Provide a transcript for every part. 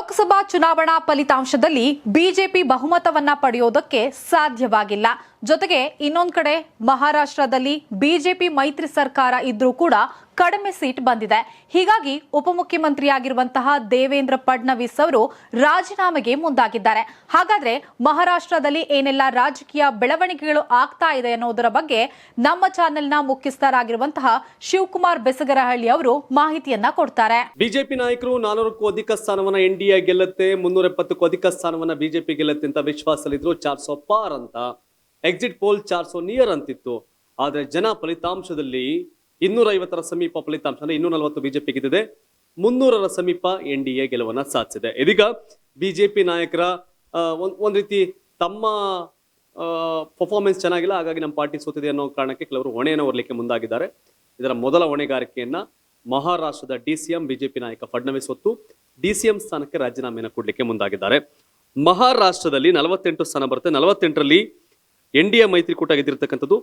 ಲೋಕಸಭಾ ಚುನಾವಣಾ ಫಲಿತಾಂಶದಲ್ಲಿ ಬಿಜೆಪಿ ಬಹುಮತವನ್ನ ಪಡೆಯೋದಕ್ಕೆ ಸಾಧ್ಯವಾಗಿಲ್ಲ. ಜೊತೆಗೆ ಇನ್ನೊಂದು ಕಡೆ ಮಹಾರಾಷ್ಟ್ರದಲ್ಲಿ ಬಿಜೆಪಿ ಮೈತ್ರಿ ಸರ್ಕಾರ ಇದ್ರೂ ಕೂಡ ಕಡಿಮೆ ಸೀಟ್ ಬಂದಿದೆ. ಹೀಗಾಗಿ ಉಪಮುಖ್ಯಮಂತ್ರಿಯಾಗಿರುವಂತಹ ದೇವೇಂದ್ರ ಫಡ್ನವೀಸ್ ಅವರು ರಾಜೀನಾಮೆಗೆ ಮುಂದಾಗಿದ್ದಾರೆ. ಹಾಗಾದ್ರೆ ಮಹಾರಾಷ್ಟ್ರದಲ್ಲಿ ಏನೆಲ್ಲ ರಾಜಕೀಯ ಬೆಳವಣಿಗೆಗಳು ಆಗ್ತಾ ಇದೆ ಅನ್ನೋದರ ಬಗ್ಗೆ ನಮ್ಮ ಚಾನೆಲ್ನ ಮುಖ್ಯಸ್ಥರಾಗಿರುವಂತಹ ಶಿವಕುಮಾರ್ ಬೆಸಗರಹಳ್ಳಿ ಅವರು ಮಾಹಿತಿಯನ್ನ ಕೊಡ್ತಾರೆ. ಬಿಜೆಪಿ ನಾಯಕರು 400ಕ್ಕೂ ಅಧಿಕ ಸ್ಥಾನವನ್ನ ಎನ್ಡಿಎ ಗೆಲ್ಲುತ್ತೆ, 370ಕ್ಕೂ ಅಧಿಕ ಸ್ಥಾನವನ್ನ ಬಿಜೆಪಿ ಗೆಲ್ಲುತ್ತೆ ಅಂತ ವಿಶ್ವಾಸದಲ್ಲಿದ್ರು. 400 ಪಾರ್ ಅಂತ ಎಕ್ಸಿಟ್ ಪೋಲ್ 400 ನಿಯರ್ ಅಂತಿತ್ತು. ಆದ್ರೆ ಜನ ಫಲಿತಾಂಶದಲ್ಲಿ 250ರ ಸಮೀಪ ಫಲಿತಾಂಶ ಅಂದ್ರೆ 240 ಬಿಜೆಪಿ ಗೆದ್ದಿದೆ, 300ರ ಸಮೀಪ ಎನ್ಡಿಎ ಗೆಲುವನ್ನ ಸಾಧಿಸಿದೆ. ಇದೀಗ ಬಿಜೆಪಿ ನಾಯಕರ ಒಂದ್ ರೀತಿ ತಮ್ಮ ಪರ್ಫಾರ್ಮೆನ್ಸ್ ಚೆನ್ನಾಗಿಲ್ಲ, ಹಾಗಾಗಿ ನಮ್ಮ ಪಾರ್ಟಿ ಸೋತಿದೆ ಅನ್ನೋ ಕಾರಣಕ್ಕೆ ಕೆಲವರು ಹೊಣೆಯನ್ನು ಹೊರಲಿಕ್ಕೆ ಮುಂದಾಗಿದ್ದಾರೆ. ಇದರ ಮೊದಲ ಹೊಣೆಗಾರಿಕೆಯನ್ನ ಮಹಾರಾಷ್ಟ್ರದ ಡಿಸಿಎಂ ಬಿಜೆಪಿ ನಾಯಕ ಫಡ್ನವೀಸ್ ಹೊತ್ತು ಡಿಸಿಎಂ ಸ್ಥಾನಕ್ಕೆ ರಾಜೀನಾಮೆಯನ್ನು ಕೊಡ್ಲಿಕ್ಕೆ ಮುಂದಾಗಿದ್ದಾರೆ. ಮಹಾರಾಷ್ಟ್ರದಲ್ಲಿ 48 ಸ್ಥಾನ ಬರುತ್ತೆ. 48ರಲ್ಲಿ ಎನ್ಡಿಎ ಮೈತ್ರಿಕೂಟ ಗೆದ್ದಿರ್ತಕ್ಕಂಥದ್ದು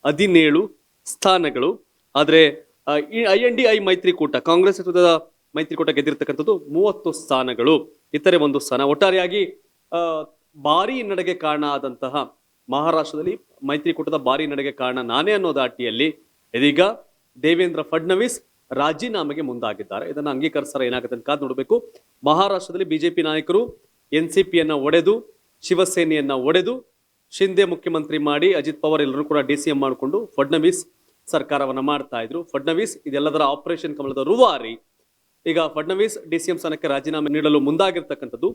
17 ಸ್ಥಾನಗಳು. ಆದ್ರೆ INDI ಮೈತ್ರಿಕೂಟ, ಕಾಂಗ್ರೆಸ್ ನೇತೃತ್ವದ ಮೈತ್ರಿಕೂಟ ಗೆದ್ದಿರ್ತಕ್ಕಂಥದ್ದು 30 ಸ್ಥಾನಗಳು, ಇತರೆ 1 ಸ್ಥಾನ. ಒಟ್ಟಾರೆಯಾಗಿ ಭಾರಿ ನಡೆಗೆ ಕಾರಣ ಆದಂತಹ ಮಹಾರಾಷ್ಟ್ರದಲ್ಲಿ ಮೈತ್ರಿಕೂಟದ ಭಾರಿ ನಡೆಗೆ ಕಾರಣ ನಾನೇ ಅನ್ನೋ ದಾಟಿಯಲ್ಲಿ ಇದೀಗ ದೇವೇಂದ್ರ ಫಡ್ನವೀಸ್ ರಾಜೀನಾಮೆಗೆ ಮುಂದಾಗಿದ್ದಾರೆ. ಇದನ್ನು ಅಂಗೀಕರಿಸ್ತಾರೆ, ಏನಾಗುತ್ತೆ ಅಂತ ಕಾದು ನೋಡಬೇಕು. ಮಹಾರಾಷ್ಟ್ರದಲ್ಲಿ ಬಿಜೆಪಿ ನಾಯಕರು NCPಯನ್ನ ಒಡೆದು, ಶಿವಸೇನೆಯನ್ನ ಒಡೆದು, ಶಿಂದೆ ಮುಖ್ಯಮಂತ್ರಿ ಮಾಡಿ, ಅಜಿತ್ ಪವಾರ್ ಎಲ್ಲರೂ ಕೂಡ DCM ಮಾಡಿಕೊಂಡು ಫಡ್ನವೀಸ್ ಸರ್ಕಾರವನ್ನ ಮಾಡ್ತಾ ಇದ್ರು. ಫಡ್ನವೀಸ್ ಇದೆಲ್ಲದರ ಆಪರೇಷನ್ ಕಮಲದ ರೂವಾರಿ. ಈಗ ಫಡ್ನವೀಸ್ DCM ಸ್ಥಾನಕ್ಕೆ ರಾಜೀನಾಮೆ ನೀಡಲು ಮುಂದಾಗಿರ್ತಕ್ಕಂಥದ್ದು.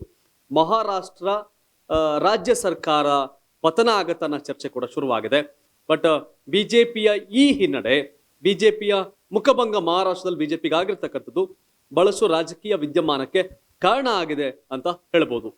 ಮಹಾರಾಷ್ಟ್ರ ರಾಜ್ಯ ಸರ್ಕಾರ ಪತನ ಆಗತ್ತ ಅನ್ನೋ ಚರ್ಚೆ ಕೂಡ ಶುರುವಾಗಿದೆ. ಬಟ್ ಬಿಜೆಪಿಯ ಈ ಹಿನ್ನಡೆ, ಬಿಜೆಪಿಯ ಮುಖಭಂಗ ಮಹಾರಾಷ್ಟ್ರದಲ್ಲಿ ಬಿಜೆಪಿಗೆ ಆಗಿರ್ತಕ್ಕಂಥದ್ದು ಬಹಳಷ್ಟು ರಾಜಕೀಯ ವಿದ್ಯಮಾನಕ್ಕೆ ಕಾರಣ ಆಗಿದೆ ಅಂತ ಹೇಳ್ಬೋದು.